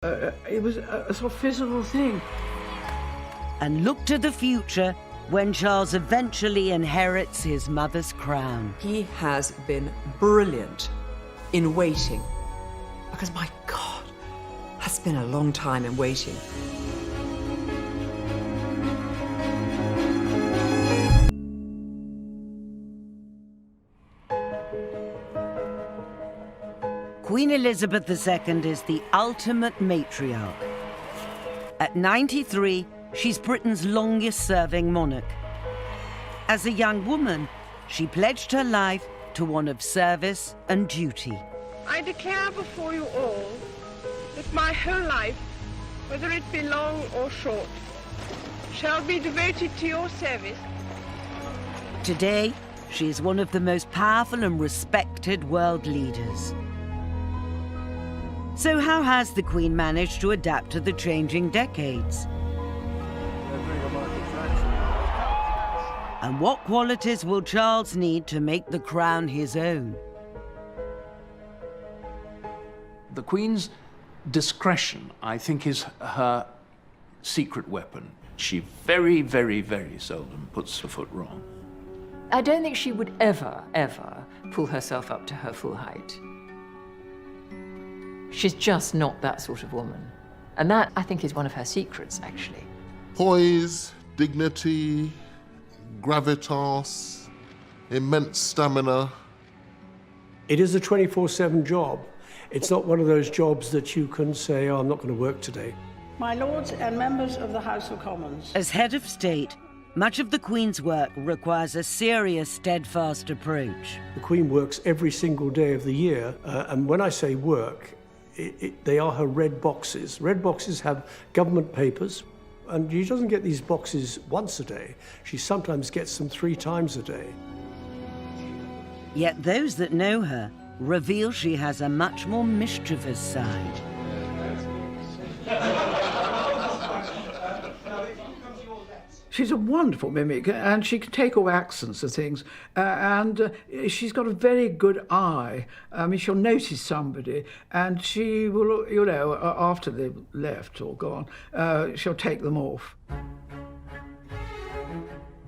It was a sort of physical thing. And look to the future when Charles eventually inherits his mother's crown. He has been brilliant in waiting, because, my God, that's been a long time in waiting. Queen Elizabeth II is the ultimate matriarch. At 93, she's Britain's longest-serving monarch. As a young woman, she pledged her life to one of service and duty. I declare before you all that my whole life, whether it be long or short, shall be devoted to your service. Today, she is one of the most powerful and respected world leaders. So how has the Queen managed to adapt to the changing decades? And what qualities will Charles need to make the crown his own? The Queen's discretion, I think, is her secret weapon. She very, very, very seldom puts her foot wrong. I don't think she would ever pull herself up to her full height. She's just not that sort of woman. And that, I think, is one of her secrets, actually. Poise, dignity, gravitas, immense stamina. It is a 24/7 job. It's not one of those jobs that you can say, oh, I'm not going to work today. My lords and members of the House of Commons. As head of state, much of the Queen's work requires a serious, steadfast approach. The Queen works every single day of the year, and when I say work, they are her red boxes. Red boxes have government papers, and she doesn't get these boxes once a day. She sometimes gets them 3 times a day. Yet those that know her reveal she has a much more mischievous side. She's a wonderful mimic, and she can take all accents of things, and she's got a very good eye. I mean, she'll notice somebody, and she will, you know, after they've left or gone, she'll take them off.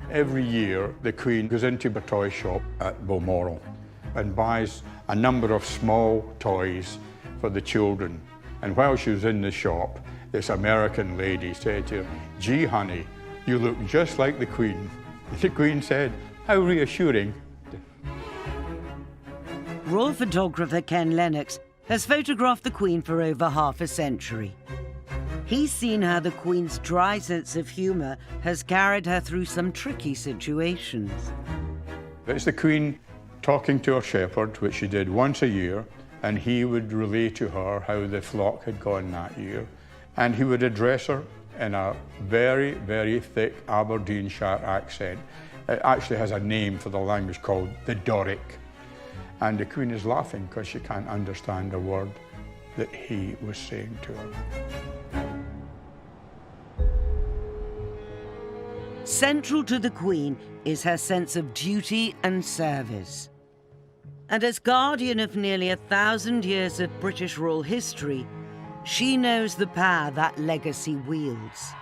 Every year, the Queen goes into a toy shop at Balmoral and buys a number of small toys for the children. And while she was in the shop, this American lady said to her, "Gee, honey, you look just like the Queen." The Queen said, "How reassuring." Royal photographer Ken Lennox has photographed the Queen for over half a century. He's seen how the Queen's dry sense of humour has carried her through some tricky situations. It's the Queen talking to her shepherd, which she did once a year, and he would relay to her how the flock had gone that year, and he would address her in a very, very thick Aberdeenshire accent. It actually has a name for the language called the Doric. And the Queen is laughing because she can't understand a word that he was saying to her. Central to the Queen is her sense of duty and service. And as guardian of nearly 1,000 years of British royal history, she knows the power that legacy wields.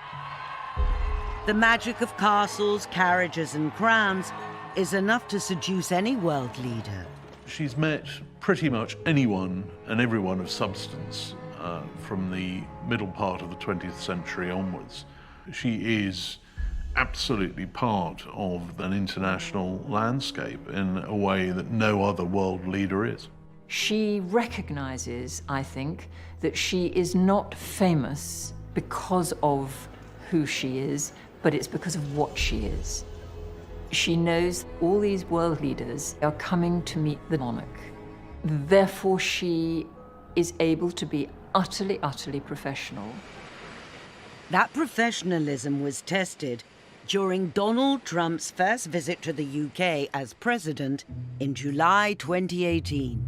The magic of castles, carriages and crowns is enough to seduce any world leader. She's met pretty much anyone and everyone of substance from the middle part of the 20th century onwards. She is absolutely part of an international landscape in a way that no other world leader is. She recognizes, I think, that she is not famous because of who she is, but it's because of what she is. She knows all these world leaders are coming to meet the monarch. Therefore, she is able to be utterly, utterly professional. That professionalism was tested during Donald Trump's first visit to the UK as president in July 2018.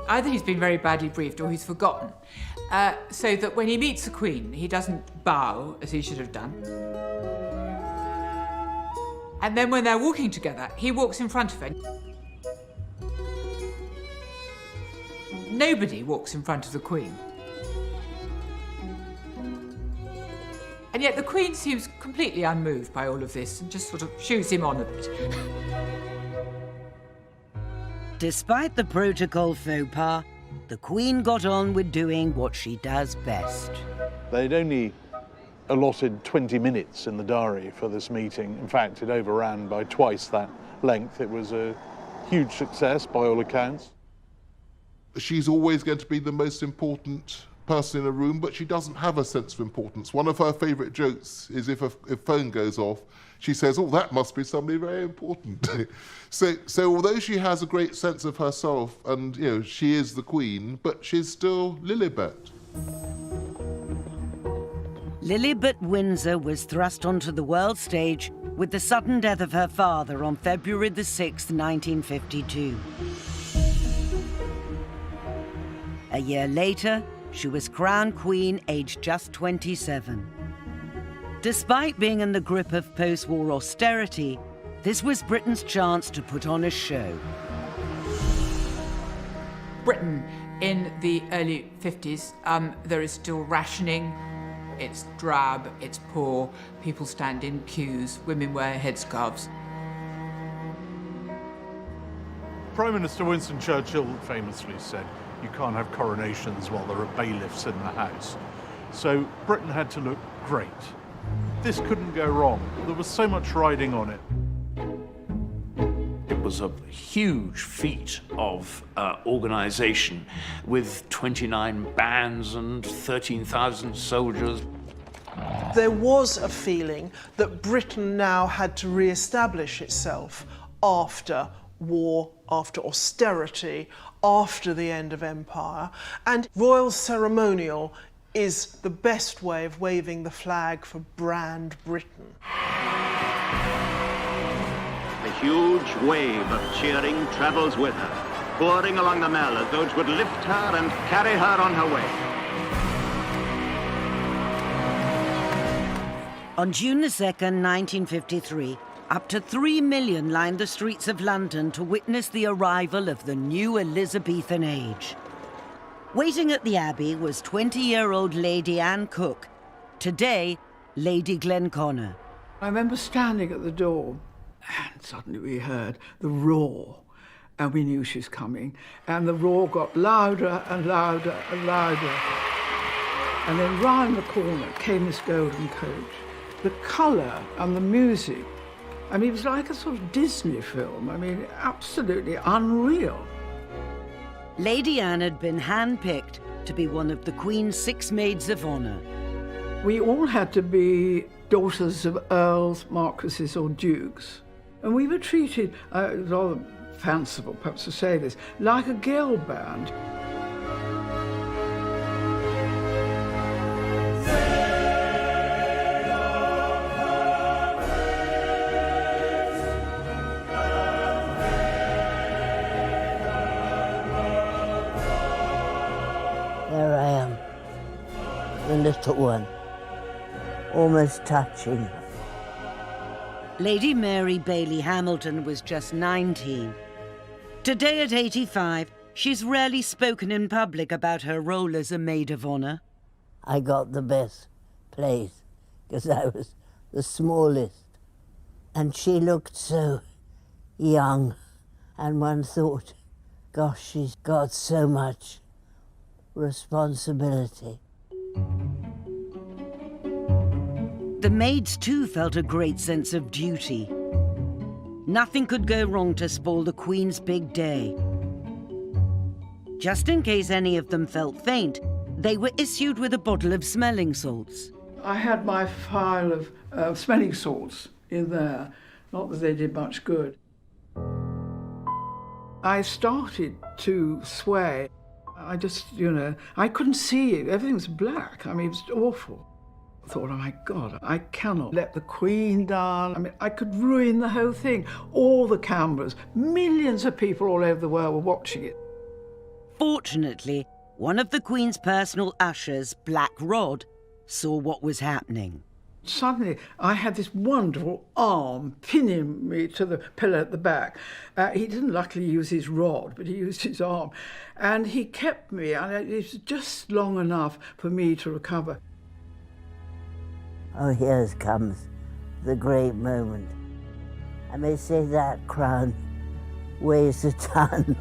Either he's been very badly briefed or he's forgotten, so that when he meets the Queen, he doesn't bow as he should have done. And then when they're walking together, he walks in front of her. Nobody walks in front of the Queen. And yet the Queen seems completely unmoved by all of this and just sort of shoos him on a bit. Despite the protocol faux pas, the Queen got on with doing what she does best. They'd only allotted 20 minutes in the diary for this meeting. In fact, it overran by twice that length. It was a huge success by all accounts. She's always going to be the most important person in a room, but she doesn't have a sense of importance. One of her favourite jokes is if phone goes off, she says, "Oh, that must be somebody very important." So although she has a great sense of herself and, you know, she is the Queen, but she's still Lilibet. Lilibet Windsor was thrust onto the world stage with the sudden death of her father on February the 6th, 1952. A year later, she was crowned Queen, aged just 27. Despite being in the grip of post-war austerity, this was Britain's chance to put on a show. Britain in the early 50s, there is still rationing. It's drab, it's poor, people stand in queues, women wear headscarves. Prime Minister Winston Churchill famously said, "You can't have coronations while there are bailiffs in the house." So Britain had to look great. This couldn't go wrong. There was so much riding on it. It was a huge feat of organisation with 29 bands and 13,000 soldiers. There was a feeling that Britain now had to re-establish itself after war, after austerity, after the end of empire, and royal ceremonial is the best way of waving the flag for brand Britain. A huge wave of cheering travels with her, pouring along the Mall as though it would lift her and carry her on her way. On June the 2nd, 1953, up to 3 million lined the streets of London to witness the arrival of the new Elizabethan age. Waiting at the Abbey was 20-year-old Lady Anne Cook, today Lady Glenconnor. I remember standing at the door, and suddenly we heard the roar, and we knew she was coming. And the roar got louder and louder and louder. And then round the corner came this golden coach. The colour and the music, I mean, it was like a sort of Disney film. I mean, absolutely unreal. Lady Anne had been handpicked to be one of the Queen's 6 maids of honour. We all had to be daughters of earls, marquises or dukes. And we were treated, rather fanciful perhaps to say this, like a girl band. There I am, the little one, almost touching her. Lady Mary Bailey Hamilton was just 19. Today at 85, she's rarely spoken in public about her role as a maid of honour. I got the best place because I was the smallest. And she looked so young, and one thought, gosh, she's got so much responsibility. The maids too felt a great sense of duty. Nothing could go wrong to spoil the Queen's big day. Just in case any of them felt faint, they were issued with a bottle of smelling salts. I had my file of smelling salts in there, not that they did much good. I started to sway. I just, I couldn't see it. Everything was black. I mean, it was awful. I thought, oh my God, I cannot let the Queen down. I mean, I could ruin the whole thing. All the cameras, millions of people all over the world were watching it. Fortunately, one of the Queen's personal ushers, Black Rod, saw what was happening. Suddenly, I had this wonderful arm pinning me to the pillar at the back. He didn't luckily use his rod, but he used his arm. And he kept me, and it was just long enough for me to recover. Oh, here comes the great moment. I may say that crown weighs a ton.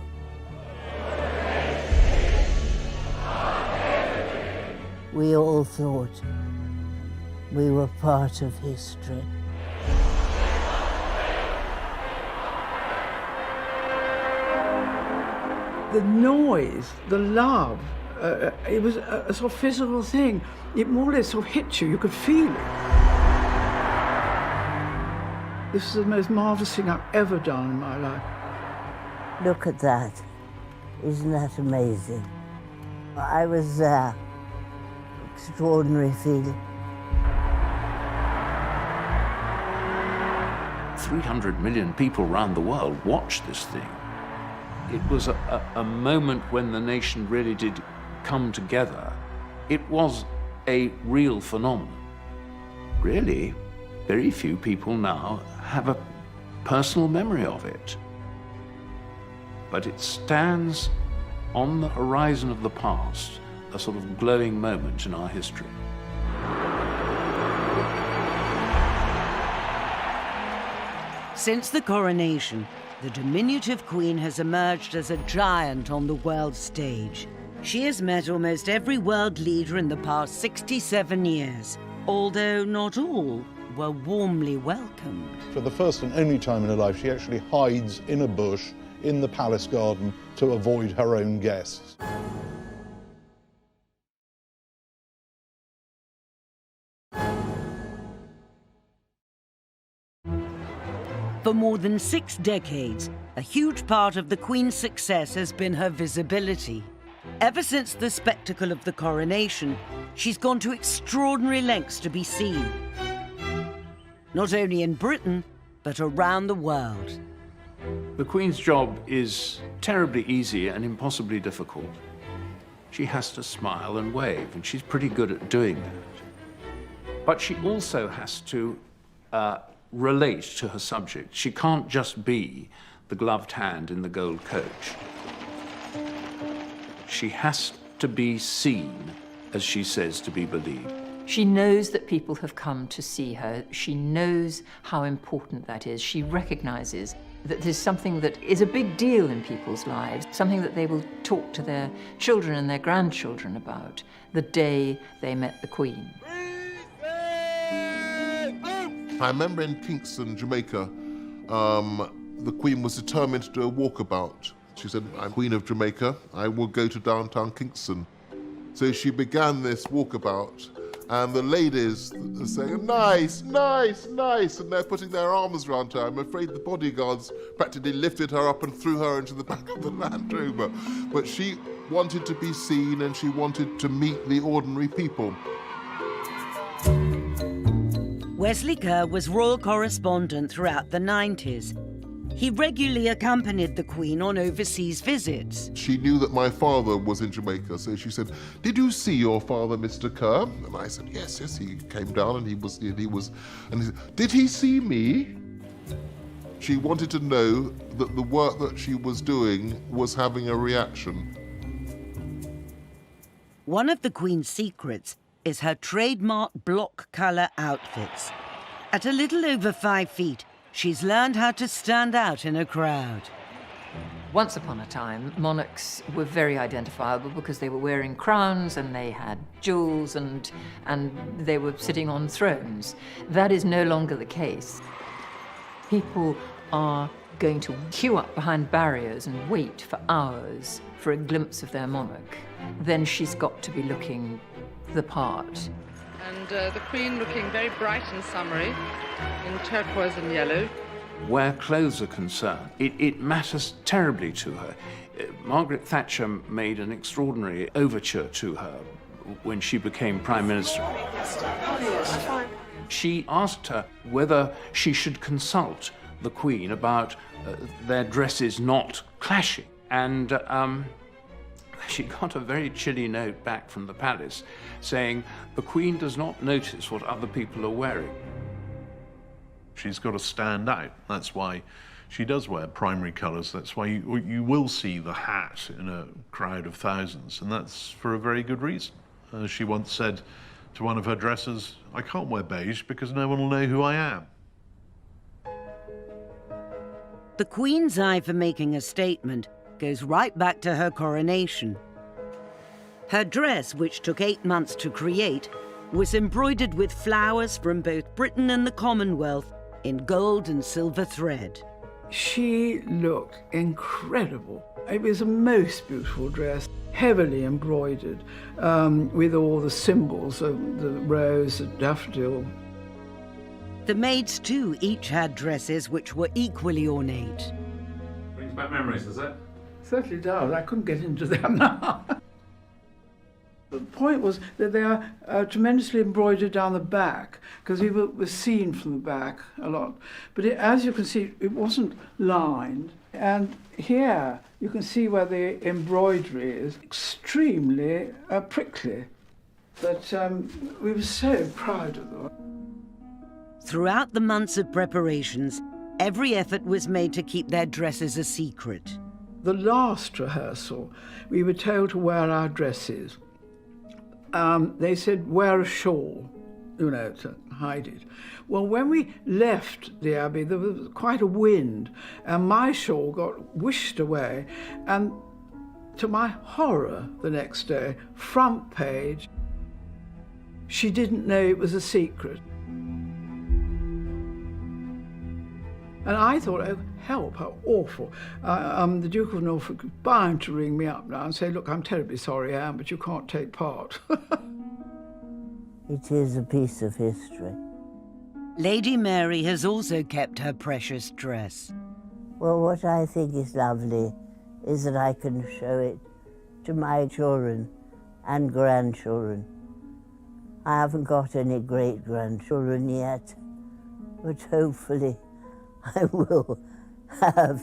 We all thought we were part of history. The noise, the love, it was a sort of physical thing. It more or less sort of hit you. You could feel it. This is the most marvellous thing I've ever done in my life. Look at that. Isn't that amazing? I was there. Extraordinary feeling. 300 million people around the world watched this thing. It was a moment when the nation really did come together. It was a real phenomenon. Really, very few people now have a personal memory of it. But it stands on the horizon of the past, a sort of glowing moment in our history. Since the coronation, the diminutive Queen has emerged as a giant on the world stage. She has met almost every world leader in the past 67 years, although not all were warmly welcomed. For the first and only time in her life, she actually hides in a bush in the palace garden to avoid her own guests. For more than 6 decades, a huge part of the Queen's success has been her visibility. Ever since the spectacle of the coronation, she's gone to extraordinary lengths to be seen. Not only in Britain, but around the world. The Queen's job is terribly easy and impossibly difficult. She has to smile and wave, and she's pretty good at doing that. But she also has to relate to her subject. She can't just be the gloved hand in the gold coach. She has to be seen, as she says, to be believed. She knows that people have come to see her. She knows how important that is. She recognizes that there's something that is a big deal in people's lives, something that they will talk to their children and their grandchildren about the day they met the Queen. I remember in Kingston, Jamaica, the Queen was determined to do a walkabout. She said, I'm Queen of Jamaica, I will go to downtown Kingston. So she began this walkabout, and the ladies are saying, nice, nice, nice, and they're putting their arms around her. I'm afraid the bodyguards practically lifted her up and threw her into the back of the Land Rover. But she wanted to be seen, and she wanted to meet the ordinary people. Wesley Kerr was royal correspondent throughout the 90s. He regularly accompanied the Queen on overseas visits. She knew that my father was in Jamaica, so she said, did you see your father, Mr. Kerr? And I said, yes, he came down and and he said, did he see me? She wanted to know that the work that she was doing was having a reaction. One of the Queen's secrets is her trademark block colour outfits. At a little over 5 feet, she's learned how to stand out in a crowd. Once upon a time, monarchs were very identifiable because they were wearing crowns and they had jewels and they were sitting on thrones. That is no longer the case. People are going to queue up behind barriers and wait for hours for a glimpse of their monarch. Then she's got to be looking the part. And the Queen looking very bright and summery in turquoise and yellow. Where clothes are concerned, it matters terribly to her. Margaret Thatcher made an extraordinary overture to her when she became Prime Minister. She asked her whether she should consult the Queen about their dresses not clashing. And she got a very chilly note back from the palace saying, "The Queen does not notice what other people are wearing." She's got to stand out. That's why she does wear primary colours. That's why you will see the hat in a crowd of thousands, and that's for a very good reason. As she once said to one of her dressers, "I can't wear beige because no one will know who I am." The Queen's eye for making a statement goes right back to her coronation. Her dress, which took 8 months to create, was embroidered with flowers from both Britain and the Commonwealth in gold and silver thread. She looked incredible. It was a most beautiful dress, heavily embroidered, with all the symbols of the rose and daffodil. The maids, too, each had dresses which were equally ornate. Brings back memories, does it? Certainly does. I couldn't get into them now. The point was that they are tremendously embroidered down the back, because we were seen from the back a lot. But as you can see, it wasn't lined. And here you can see where the embroidery is extremely prickly. But we were so proud of them. Throughout the months of preparations, every effort was made to keep their dresses a secret. The last rehearsal, we were told to wear our dresses. They said, wear a shawl, to hide it. Well, when we left the Abbey, there was quite a wind, and my shawl got whisked away, and to my horror the next day, front page, she didn't know it was a secret. And I thought, oh, help, how awful. The Duke of Norfolk is bound to ring me up now and say, look, I'm terribly sorry, Anne, but you can't take part. It is a piece of history. Lady Mary has also kept her precious dress. Well, what I think is lovely is that I can show it to my children and grandchildren. I haven't got any great-grandchildren yet, but hopefully I will have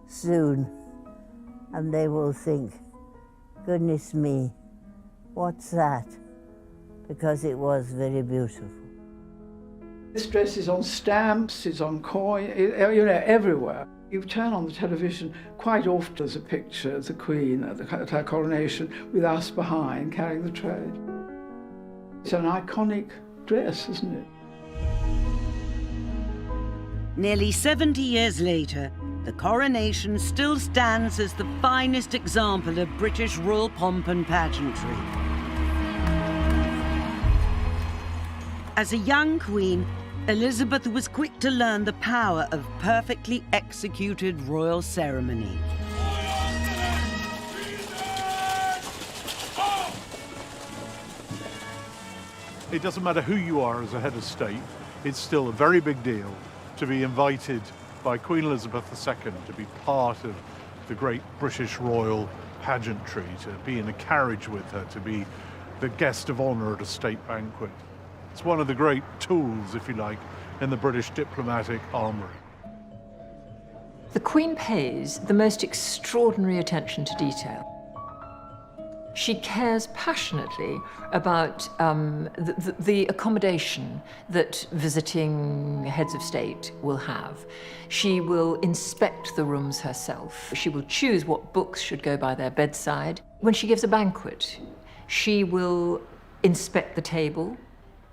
soon, and they will think, goodness me, what's that? Because it was very beautiful. This dress is on stamps, it's on coin, everywhere. You turn on the television, quite often there's a picture of the Queen at her coronation with us behind carrying the tray. It's an iconic dress, isn't it? Nearly 70 years later, the coronation still stands as the finest example of British royal pomp and pageantry. As a young queen, Elizabeth was quick to learn the power of perfectly executed royal ceremony. It doesn't matter who you are as a head of state, it's still a very big deal to be invited by Queen Elizabeth II to be part of the great British royal pageantry, to be in a carriage with her, to be the guest of honour at a state banquet. It's one of the great tools, if you like, in the British diplomatic armoury. The Queen pays the most extraordinary attention to detail. She cares passionately about the accommodation that visiting heads of state will have. She will inspect the rooms herself. She will choose what books should go by their bedside. When she gives a banquet, she will inspect the table,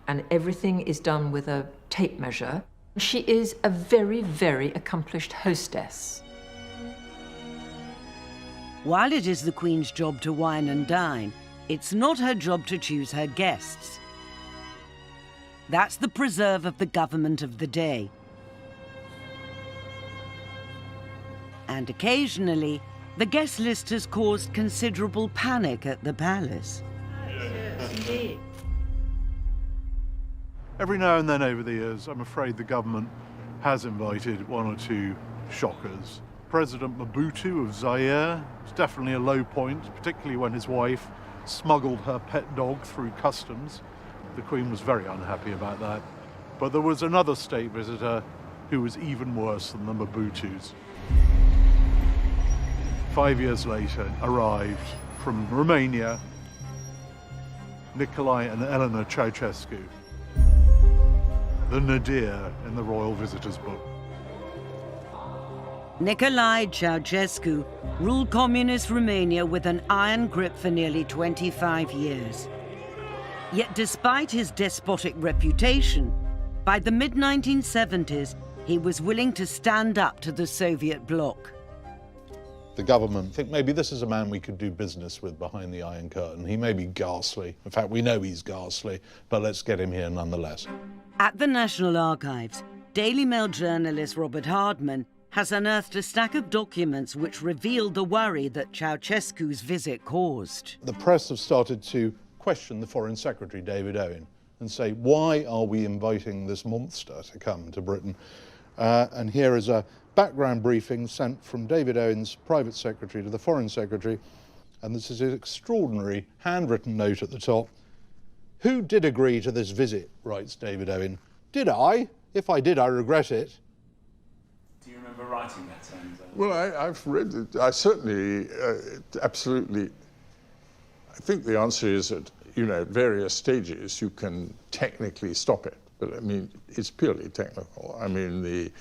and everything is done with a tape measure. She is a very, very accomplished hostess. While it is the Queen's job to wine and dine, it's not her job to choose her guests. That's the preserve of the government of the day. And occasionally, the guest list has caused considerable panic at the palace. Yes, indeed. Every now and then over the years, I'm afraid the government has invited one or two shockers. President Mobutu of Zaire was definitely a low point, particularly when his wife smuggled her pet dog through customs. The Queen was very unhappy about that. But there was another state visitor who was even worse than the Mobutus. 5 years later, arrived from Romania, Nicolae and Eleanor Ceausescu, the nadir in the Royal Visitors Book. Nicolae Ceausescu ruled communist Romania with an iron grip for nearly 25 years. Yet despite his despotic reputation, by the mid-1970s, he was willing to stand up to the Soviet bloc. The government think maybe this is a man we could do business with behind the Iron Curtain. He may be ghastly. In fact, we know he's ghastly, but let's get him here nonetheless. At the National Archives, Daily Mail journalist Robert Hardman has unearthed a stack of documents which reveal the worry that Ceausescu's visit caused. The press have started to question the Foreign Secretary, David Owen, and say, why are we inviting this monster to come to Britain? And here is a background briefing sent from David Owen's private secretary to the Foreign Secretary, and this is an extraordinary handwritten note at the top. Who did agree to this visit, writes David Owen. Did I? If I did, I regret it. Do you remember writing that? Well, I've read it. I certainly, absolutely, I think the answer is that, you know, at various stages you can technically stop it. But I mean, it's purely technical. I mean, the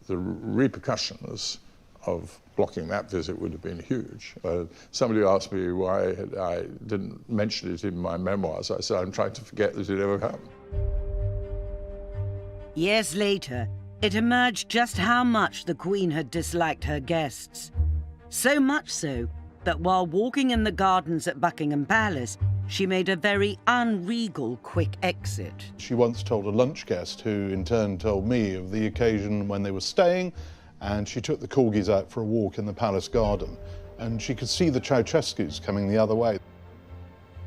repercussions of blocking that visit would have been huge. Somebody asked me why I didn't mention it in my memoirs. I said, I'm trying to forget that it ever happened. Years later, it emerged just how much the Queen had disliked her guests. So much so that while walking in the gardens at Buckingham Palace, she made a very unregal quick exit. She once told a lunch guest, who in turn told me of the occasion when they were staying, and she took the corgis out for a walk in the palace garden, and she could see the Ceausescus coming the other way.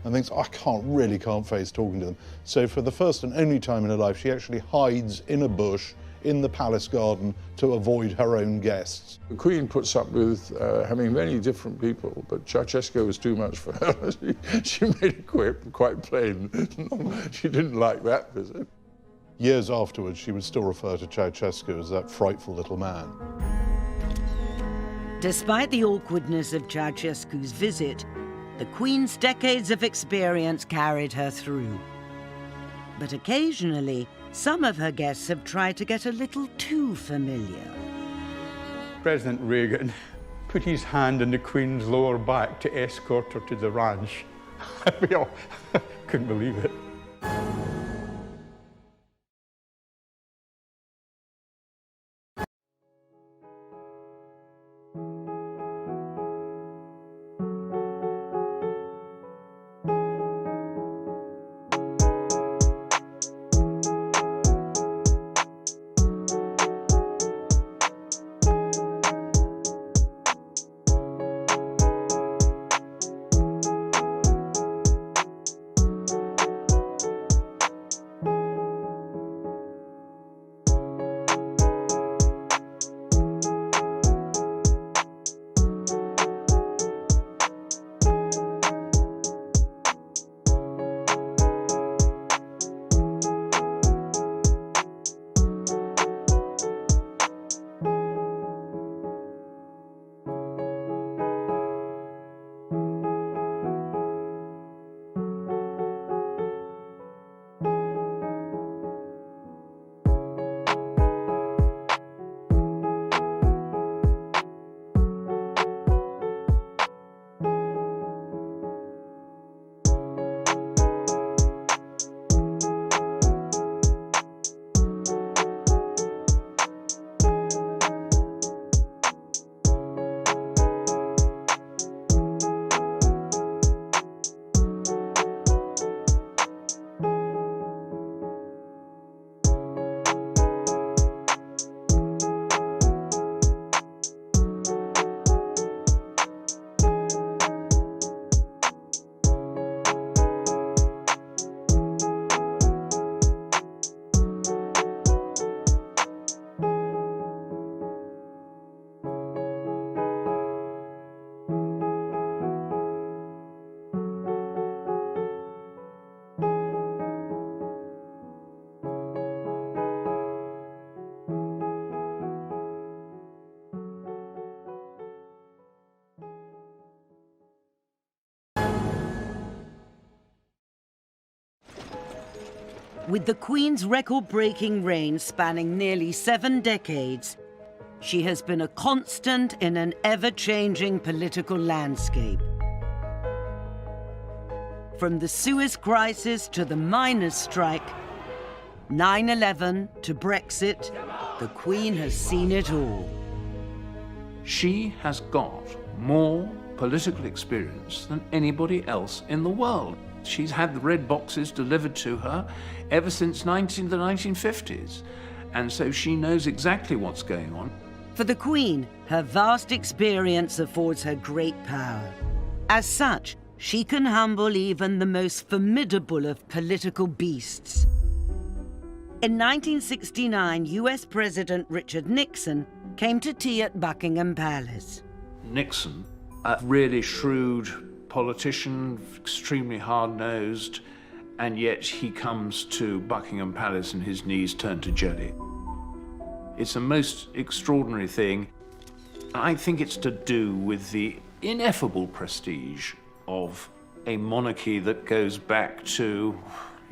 And thinks, I really can't face talking to them. So for the first and only time in her life, she actually hides in a bush in the palace garden to avoid her own guests. The Queen puts up with having many different people, but Ceausescu was too much for her. She made it quite plain. She didn't like that visit. Years afterwards, she would still refer to Ceausescu as that frightful little man. Despite the awkwardness of Ceausescu's visit, the Queen's decades of experience carried her through. But occasionally, some of her guests have tried to get a little too familiar. President Reagan put his hand on the Queen's lower back to escort her to the ranch. We all couldn't believe it. With the Queen's record-breaking reign spanning nearly 7 decades, she has been a constant in an ever-changing political landscape. From the Suez Crisis to the miners' strike, 9/11 to Brexit, the Queen has seen it all. She has got more political experience than anybody else in the world. She's had the red boxes delivered to her ever since the 1950s, and so she knows exactly what's going on. For the Queen, her vast experience affords her great power. As such, she can humble even the most formidable of political beasts. In 1969, US President Richard Nixon came to tea at Buckingham Palace. Nixon, a really shrewd politician, extremely hard-nosed, and yet he comes to Buckingham Palace and his knees turn to jelly. It's a most extraordinary thing. I think it's to do with the ineffable prestige of a monarchy that goes back to,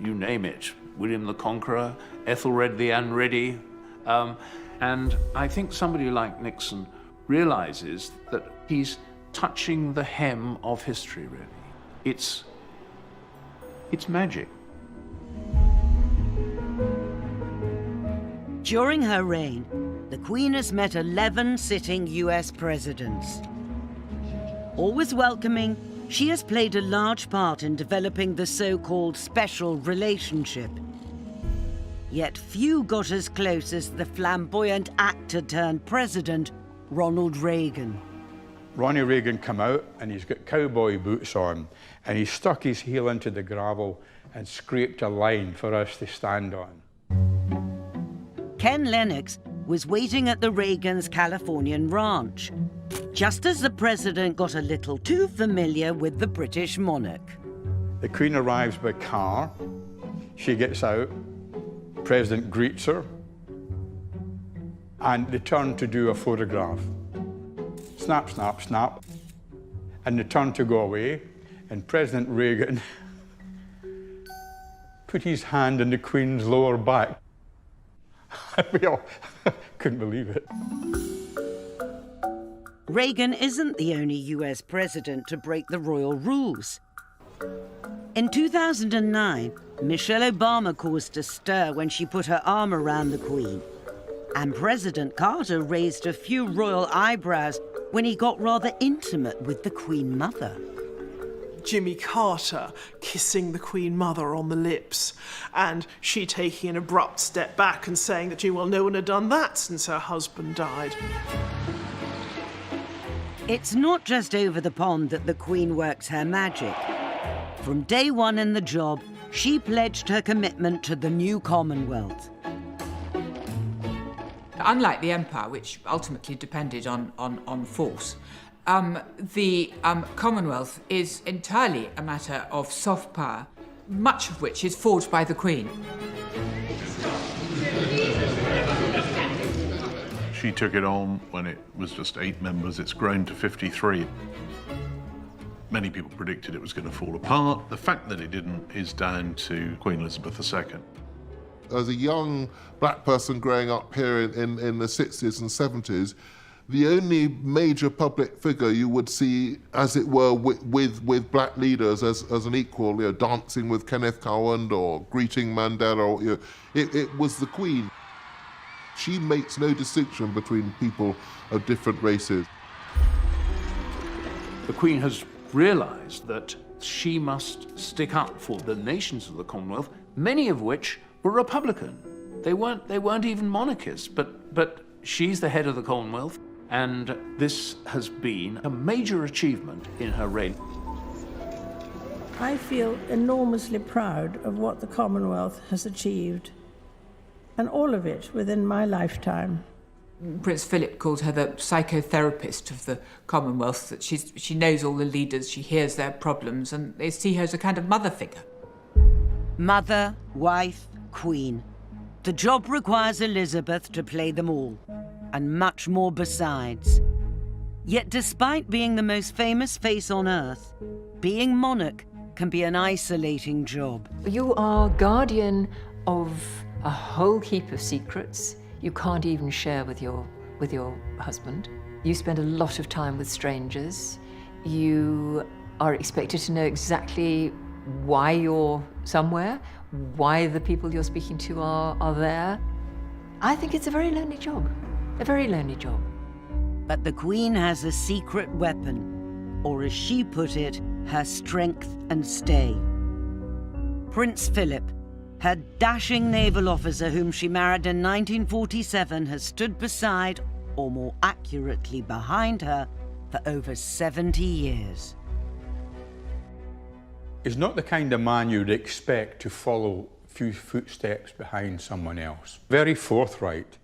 you name it, William the Conqueror, Ethelred the Unready, and I think somebody like Nixon realizes that he's touching the hem of history, really. It's magic. During her reign, the Queen has met 11 sitting US presidents. Always welcoming, she has played a large part in developing the so-called special relationship. Yet few got as close as the flamboyant actor-turned-president, Ronald Reagan. Ronnie Reagan come out and he's got cowboy boots on and he stuck his heel into the gravel and scraped a line for us to stand on. Ken Lennox was waiting at the Reagans' Californian ranch, just as the president got a little too familiar with the British monarch. The Queen arrives by car, she gets out, the President greets her, and they turn to do a photograph. Snap, snap, snap. And they turned to go away, and President Reagan put his hand in the Queen's lower back. We all couldn't believe it. Reagan isn't the only US president to break the royal rules. In 2009, Michelle Obama caused a stir when she put her arm around the Queen. And President Carter raised a few royal eyebrows when he got rather intimate with the Queen Mother. Jimmy Carter kissing the Queen Mother on the lips, and she taking an abrupt step back and saying that, well, no one had done that since her husband died. It's not just over the pond that the Queen works her magic. From day one in the job, she pledged her commitment to the new Commonwealth. Unlike the Empire, which ultimately depended on force, the Commonwealth is entirely a matter of soft power, much of which is forged by the Queen. She took it on when it was just 8 members. It's grown to 53. Many people predicted it was going to fall apart. The fact that it didn't is down to Queen Elizabeth II. As a young black person growing up here in the 60s and 70s, the only major public figure you would see, as it were, with black leaders as an equal, dancing with Kenneth Cowan or greeting Mandela, it was the Queen. She makes no distinction between people of different races. The Queen has realised that she must stick up for the nations of the Commonwealth, many of which were Republican. They weren't even monarchists, but she's the head of the Commonwealth, and this has been a major achievement in her reign. I feel enormously proud of what the Commonwealth has achieved, and all of it within my lifetime. Prince Philip called her the psychotherapist of the Commonwealth, that she knows all the leaders, she hears their problems, and they see her as a kind of mother figure. Mother, wife, Queen. The job requires Elizabeth to play them all, and much more besides. Yet despite being the most famous face on earth, being monarch can be an isolating job. You are guardian of a whole heap of secrets you can't even share with your husband. You spend a lot of time with strangers. You are expected to know exactly why you're somewhere, why the people you're speaking to are there. I think it's a very lonely job, a very lonely job. But the Queen has a secret weapon, or as she put it, her strength and stay. Prince Philip, her dashing naval officer whom she married in 1947, has stood beside, or more accurately behind her, for over 70 years. He's not the kind of man you'd expect to follow a few footsteps behind someone else. Very forthright,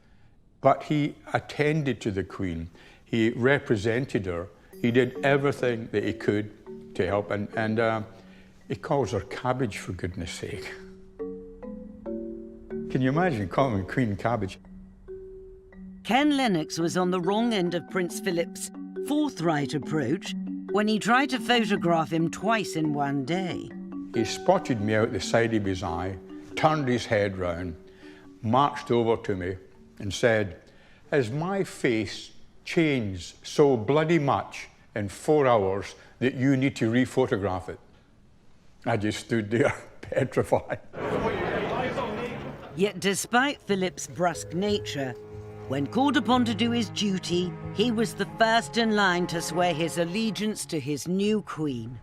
but he attended to the Queen. He represented her. He did everything that he could to help, and he calls her Cabbage, for goodness sake. Can you imagine calling Queen Cabbage? Ken Lennox was on the wrong end of Prince Philip's forthright approach when he tried to photograph him twice in one day. He spotted me out the side of his eye, turned his head round, marched over to me and said, "Has my face changed so bloody much in 4 hours that you need to re-photograph it?" I just stood there, petrified. Yet despite Philip's brusque nature, when called upon to do his duty, he was the first in line to swear his allegiance to his new Queen.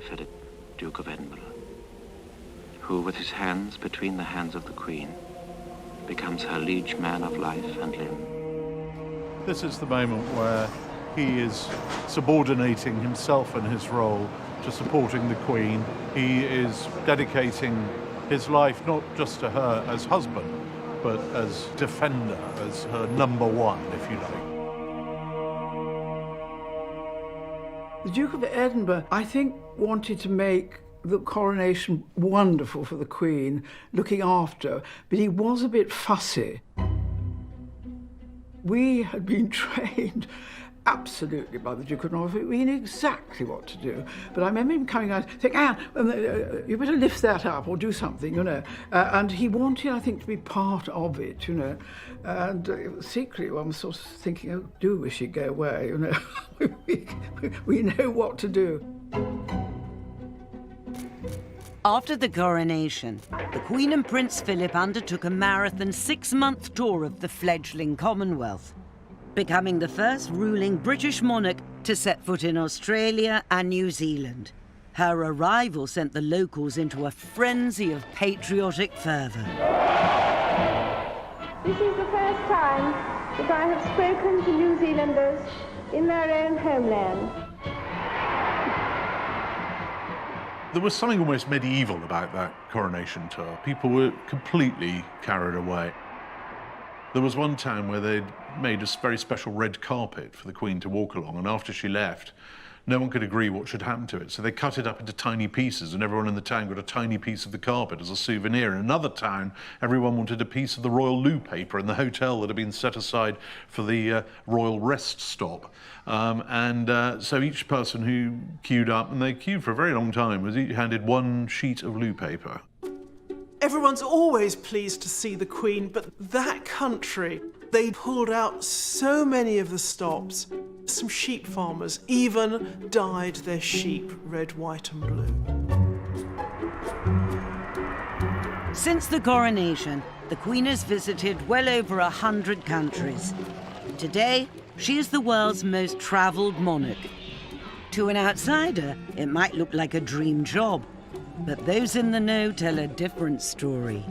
Philip, Duke of Edinburgh, who with his hands between the hands of the Queen becomes her liege man of life and limb. This is the moment where he is subordinating himself and his role to supporting the Queen. He is dedicating his life not just to her as husband, but as defender, as her number one, if you like. The Duke of Edinburgh, I think, wanted to make the coronation wonderful for the Queen, looking after, but he was a bit fussy. We had been trained absolutely by the Duke of Norfolk. We knew exactly what to do. But I remember him coming out, saying, "Anne, you better lift that up or do something, you know." And he wanted, I think, to be part of it, you know. And secretly, one was sort of thinking, "Oh, do wish he'd go away, you know." we know what to do. After the coronation, the Queen and Prince Philip undertook a marathon 6-month tour of the fledgling Commonwealth, becoming the first ruling British monarch to set foot in Australia and New Zealand. Her arrival sent the locals into a frenzy of patriotic fervour. This is the first time that I have spoken to New Zealanders in their own homeland. There was something almost medieval about that coronation tour. People were completely carried away. There was one town where they'd made a very special red carpet for the Queen to walk along, and after she left, no one could agree what should happen to it. So they cut it up into tiny pieces, and everyone in the town got a tiny piece of the carpet as a souvenir. In another town, everyone wanted a piece of the royal loo paper in the hotel that had been set aside for the royal rest stop. So each person who queued up, and they queued for a very long time, was each handed one sheet of loo paper. Everyone's always pleased to see the Queen, but that country, they pulled out so many of the stops. Some sheep farmers even dyed their sheep red, white and blue. Since the coronation, the Queen has visited well over 100 countries. Today, she is the world's most travelled monarch. To an outsider, it might look like a dream job, but those in the know tell a different story.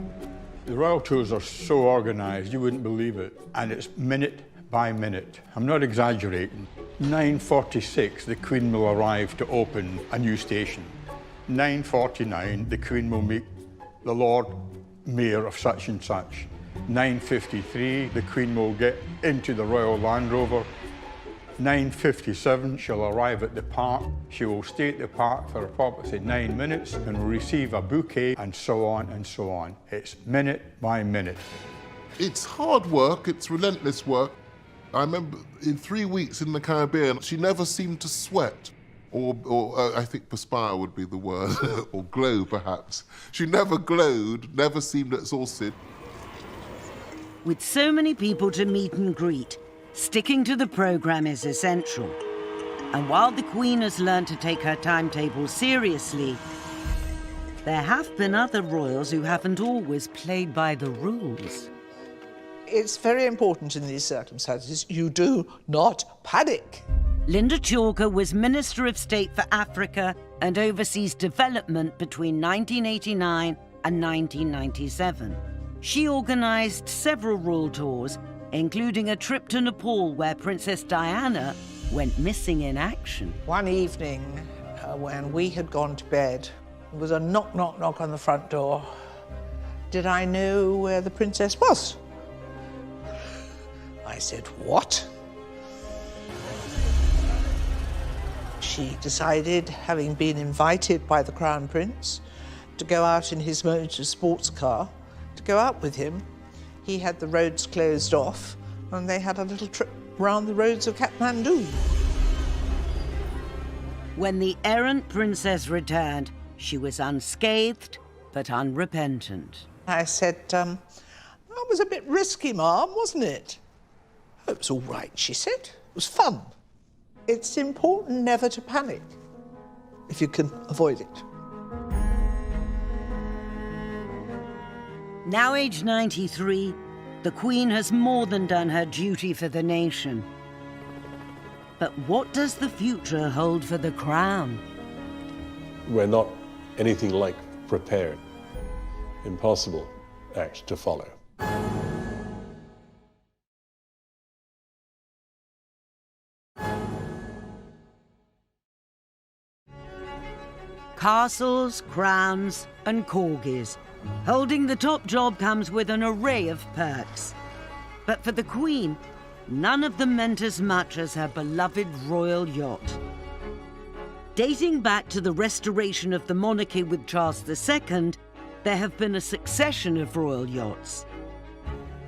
The royal tours are so organised, you wouldn't believe it. And it's minute by minute. I'm not exaggerating. 9:46, the Queen will arrive to open a new station. 9:49, the Queen will meet the Lord Mayor of such and such. 9:53, the Queen will get into the Royal Land Rover. 9:57, she'll arrive at the park. She will stay at the park for approximately 9 minutes and will receive a bouquet, and so on and so on. It's minute by minute. It's hard work, it's relentless work. I remember in 3 weeks in the Caribbean, she never seemed to sweat. or I think perspire would be the word, or glow perhaps. She never glowed, never seemed exhausted. With so many people to meet and greet, sticking to the programme is essential. And while the Queen has learned to take her timetable seriously, there have been other royals who haven't always played by the rules. It's very important in these circumstances you do not panic. Linda Chalker was Minister of State for Africa and Overseas Development between 1989 and 1997. She organised several royal tours, including a trip to Nepal where Princess Diana went missing in action. One evening, when we had gone to bed, there was a knock, knock, knock on the front door. Did I know where the princess was? I said, what? She decided, having been invited by the Crown Prince to go out in his motor sports car, to go out with him. He had the roads closed off, and they had a little trip round the roads of Kathmandu. When the errant princess returned, she was unscathed but unrepentant. I said, that was a bit risky, Ma'am, wasn't it? It was all right, she said. It was fun. It's important never to panic, if you can avoid it. Now aged 93, the Queen has more than done her duty for the nation. But what does the future hold for the crown? We're not anything like prepared. Impossible act to follow. Castles, crowns, and corgis. Holding the top job comes with an array of perks. But for the Queen, none of them meant as much as her beloved royal yacht. Dating back to the restoration of the monarchy with Charles II, there have been a succession of royal yachts.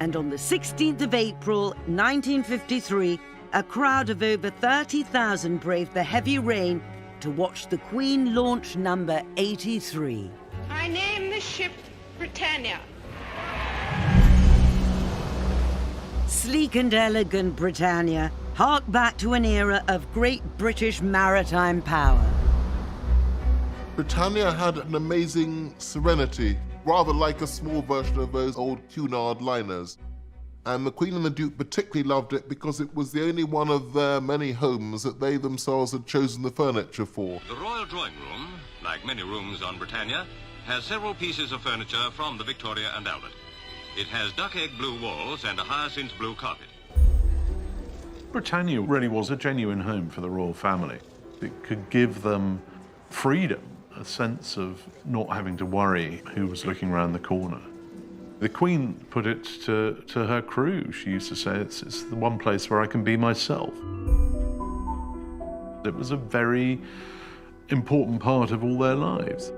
And on the 16th of April, 1953, a crowd of over 30,000 braved the heavy rain to watch the Queen launch number 83. I name the ship Britannia. Sleek and elegant Britannia hark back to an era of great British maritime power. Britannia had an amazing serenity, rather like a small version of those old Cunard liners. And the Queen and the Duke particularly loved it because it was the only one of their many homes that they themselves had chosen the furniture for. The Royal Drawing Room, like many rooms on Britannia, has several pieces of furniture from the Victoria and Albert. It has duck-egg blue walls and a hyacinth blue carpet. Britannia really was a genuine home for the royal family. It could give them freedom, a sense of not having to worry who was looking around the corner. The Queen put it to her crew. She used to say, it's the one place where I can be myself. It was a very important part of all their lives.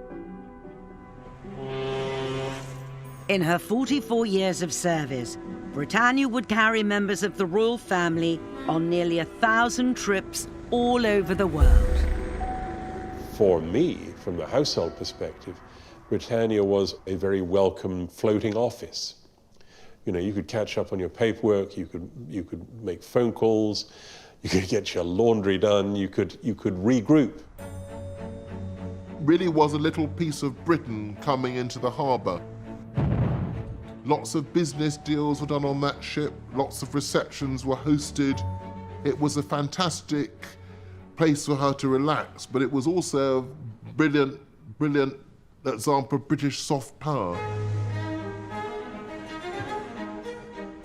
In her 44 years of service, Britannia would carry members of the royal family on nearly 1,000 trips all over the world. For me, from the household perspective, Britannia was a very welcome floating office. You know, you could catch up on your paperwork, you could make phone calls, you could get your laundry done, you could regroup. Really was a little piece of Britain coming into the harbour. Lots of business deals were done on that ship, lots of receptions were hosted. It was a fantastic place for her to relax, but it was also a brilliant example of British soft power.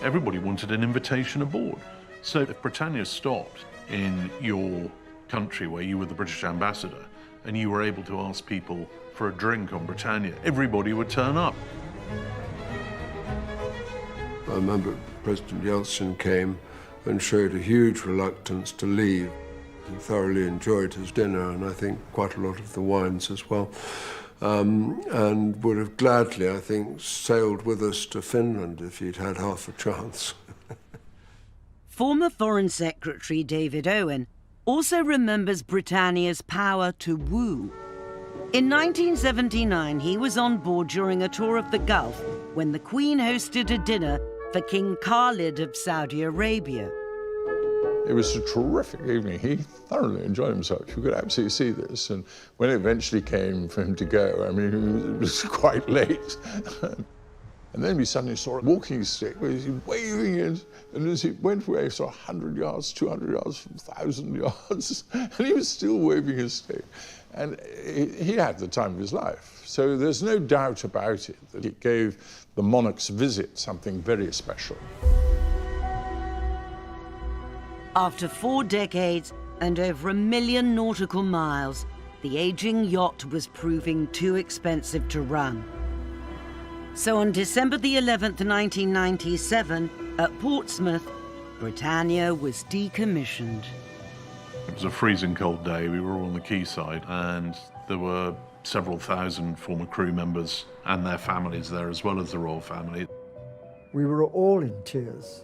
Everybody wanted an invitation aboard. So if Britannia stopped in your country where you were the British ambassador and you were able to ask people for a drink on Britannia, everybody would turn up. I remember President Yeltsin came and showed a huge reluctance to leave. He thoroughly enjoyed his dinner and I think quite a lot of the wines as well. And would have gladly, I think, sailed with us to Finland if he'd had half a chance. Former Foreign Secretary David Owen also remembers Britannia's power to woo. In 1979, he was on board during a tour of the Gulf when the Queen hosted a dinner for King Khalid of Saudi Arabia. It was a terrific evening. He thoroughly enjoyed himself. You could absolutely see this. And when it eventually came for him to go, I mean, it was quite late. And then we suddenly saw a walking stick where he was waving it. And as he went away, he saw 100 yards, 200 yards, 1,000 yards. And he was still waving his stick. And he had the time of his life. So there's no doubt about it that it gave the monarch's visit something very special. After 4 decades and over 1 million nautical miles, the aging yacht was proving too expensive to run. So on December the 11th, 1997, at Portsmouth, Britannia was decommissioned. It was a freezing cold day. We were all on the quayside, and there were several thousand former crew members and their families there, as well as the royal family. We were all in tears.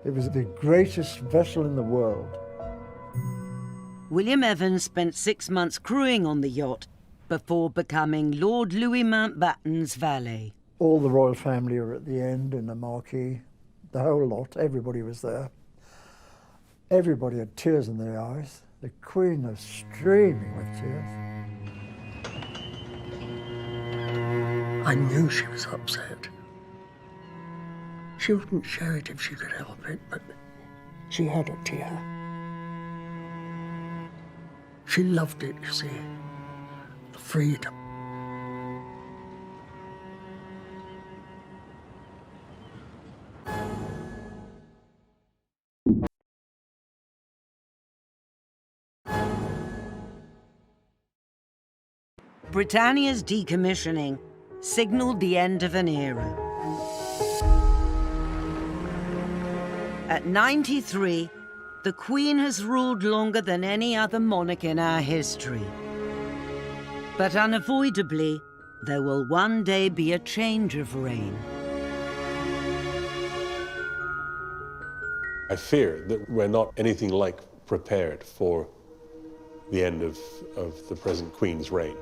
It was the greatest vessel in the world. William Evans spent 6 months crewing on the yacht before becoming Lord Louis Mountbatten's valet. All the royal family were at the end in the marquee, the whole lot, everybody was there. Everybody had tears in their eyes. The Queen was streaming with tears. I knew she was upset. She wouldn't show it if she could help it, but she had a tear. She loved it, you see, the freedom. Britannia's decommissioning signaled the end of an era. At 93, the Queen has ruled longer than any other monarch in our history. But unavoidably, there will one day be a change of reign. I fear that we're not anything like prepared for the end of the present Queen's reign.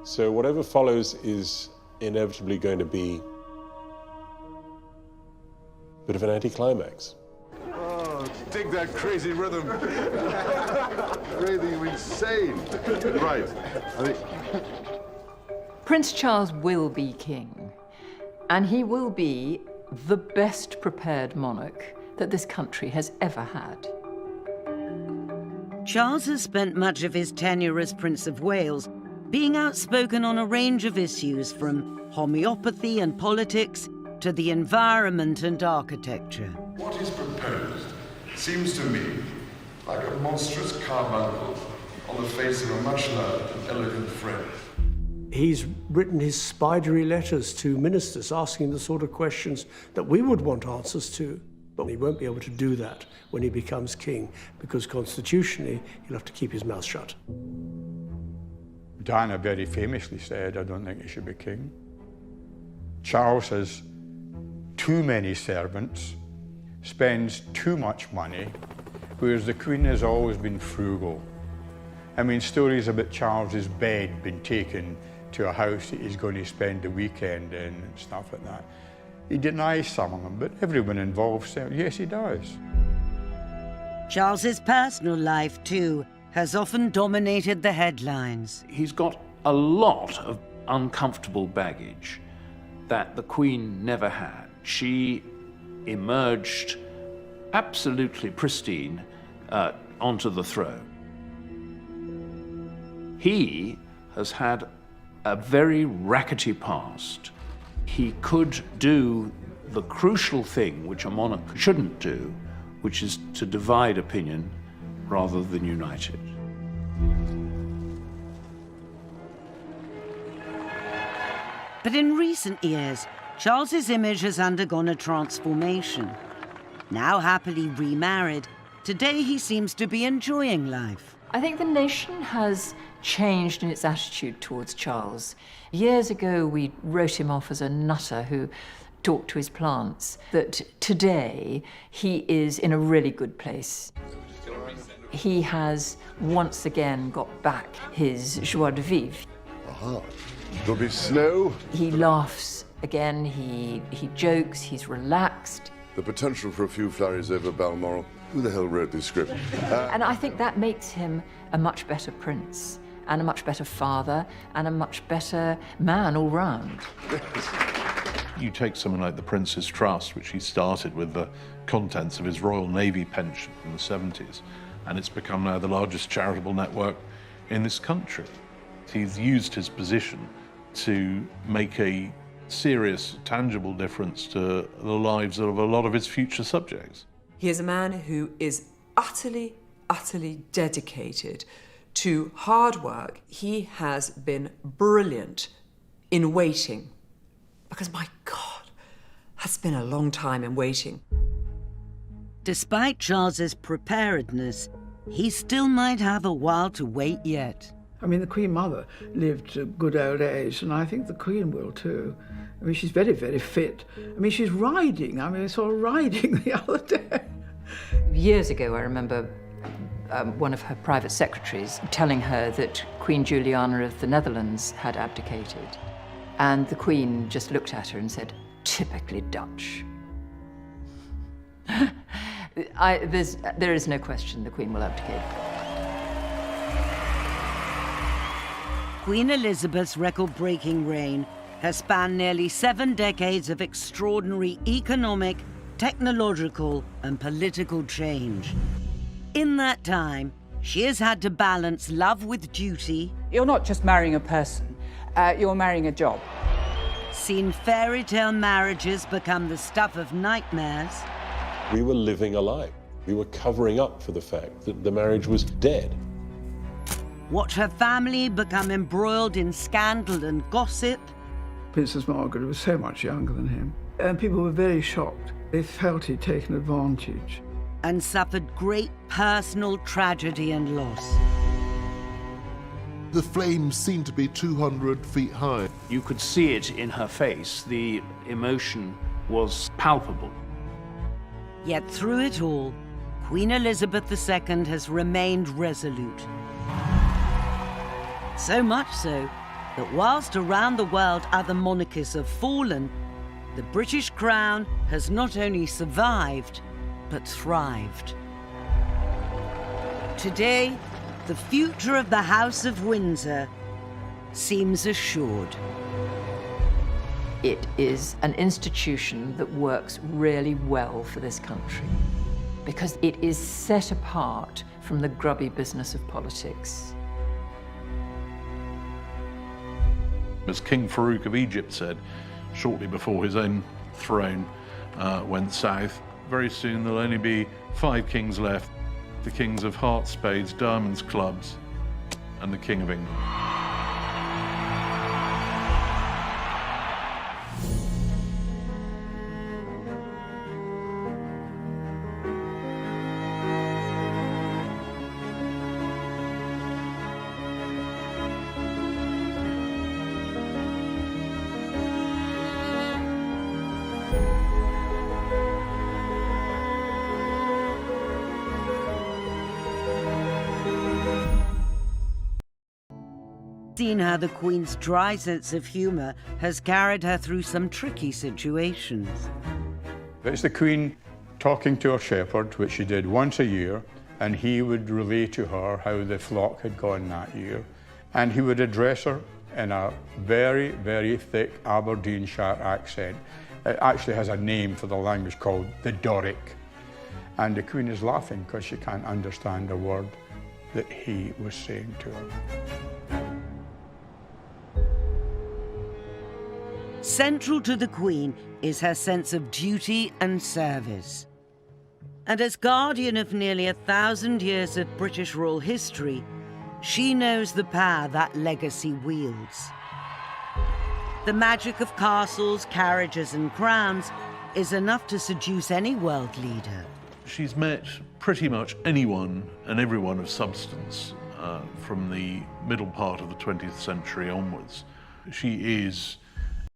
So whatever follows is inevitably going to be a bit of an anticlimax. Oh, dig that crazy rhythm. Crazy, you insane. Right. I think... Prince Charles will be king, and he will be the best prepared monarch that this country has ever had. Charles has spent much of his tenure as Prince of Wales being outspoken on a range of issues from homeopathy and politics to the environment and architecture. What is proposed seems to me like a monstrous carbuncle on the face of a much loved and elegant friend. He's written his spidery letters to ministers asking the sort of questions that we would want answers to. But he won't be able to do that when he becomes king, because constitutionally he'll have to keep his mouth shut. Diana very famously said, I don't think he should be king. Charles has too many servants, spends too much money, whereas the Queen has always been frugal. I mean, stories about Charles's bed being taken to a house that he's going to spend the weekend in and stuff like that. He denies some of them, but everyone involved says, yes, he does. Charles's personal life, too, has often dominated the headlines. He's got a lot of uncomfortable baggage that the Queen never had. She emerged absolutely pristine onto the throne. He has had a very rackety past. He could do the crucial thing which a monarch shouldn't do, which is to divide opinion rather than unite it. But in recent years, Charles's image has undergone a transformation. Now happily remarried, today he seems to be enjoying life. I think the nation has changed in its attitude towards Charles. Years ago, we wrote him off as a nutter who talk to his plants, that today he is in a really good place. He has once again got back his joie de vivre. Aha. There'll be snow. He laughs again, he jokes, he's relaxed. The potential for a few flurries over Balmoral. Who the hell wrote this script? And I think that makes him a much better prince, and a much better father, and a much better man all round. You take something like the Prince's Trust, which he started with the contents of his Royal Navy pension in the 70s, and it's become now the largest charitable network in this country. He's used his position to make a serious, tangible difference to the lives of a lot of his future subjects. He is a man who is utterly, utterly dedicated to hard work. He has been brilliant in waiting, because, my God, that's been a long time in waiting. Despite Charles's preparedness, he still might have a while to wait yet. I mean, the Queen Mother lived a good old age, and I think the Queen will too. I mean, she's very, very fit. I mean, she's riding. I mean, I saw her riding the other day. Years ago, I remember one of her private secretaries telling her that Queen Juliana of the Netherlands had abdicated. And the Queen just looked at her and said, "Typically Dutch." There is no question the Queen will abdicate. Queen Elizabeth's record-breaking reign has spanned nearly 7 decades of extraordinary economic, technological, and political change. In that time, she has had to balance love with duty. You're not just marrying a person, you're marrying a job. Seen fairy tale marriages become the stuff of nightmares. We were living a lie. We were covering up for the fact that the marriage was dead. Watch her family become embroiled in scandal and gossip. Princess Margaret was so much younger than him, and people were very shocked. They felt he'd taken advantage. And suffered great personal tragedy and loss. The flames seemed to be 200 feet high. You could see it in her face. The emotion was palpable. Yet through it all, Queen Elizabeth II has remained resolute. So much so that whilst around the world other monarchies have fallen, the British crown has not only survived, but thrived. Today, the future of the House of Windsor seems assured. It is an institution that works really well for this country because it is set apart from the grubby business of politics. As King Farouk of Egypt said, shortly before his own throne went south, very soon there'll only be 5 kings left: the kings of hearts, spades, diamonds, clubs, and the King of England. Seen how the Queen's dry sense of humour has carried her through some tricky situations. It's the Queen talking to her shepherd, which she did once a year, and he would relay to her how the flock had gone that year. And he would address her in a very, very thick Aberdeenshire accent. It actually has a name for the language called the Doric. And the Queen is laughing because she can't understand a word that he was saying to her. Central to the Queen is her sense of duty and service. And as guardian of nearly 1,000 years of British royal history, she knows the power that legacy wields. The magic of castles, carriages, and crowns is enough to seduce any world leader. She's met pretty much anyone and everyone of substance from the middle part of the 20th century onwards. She is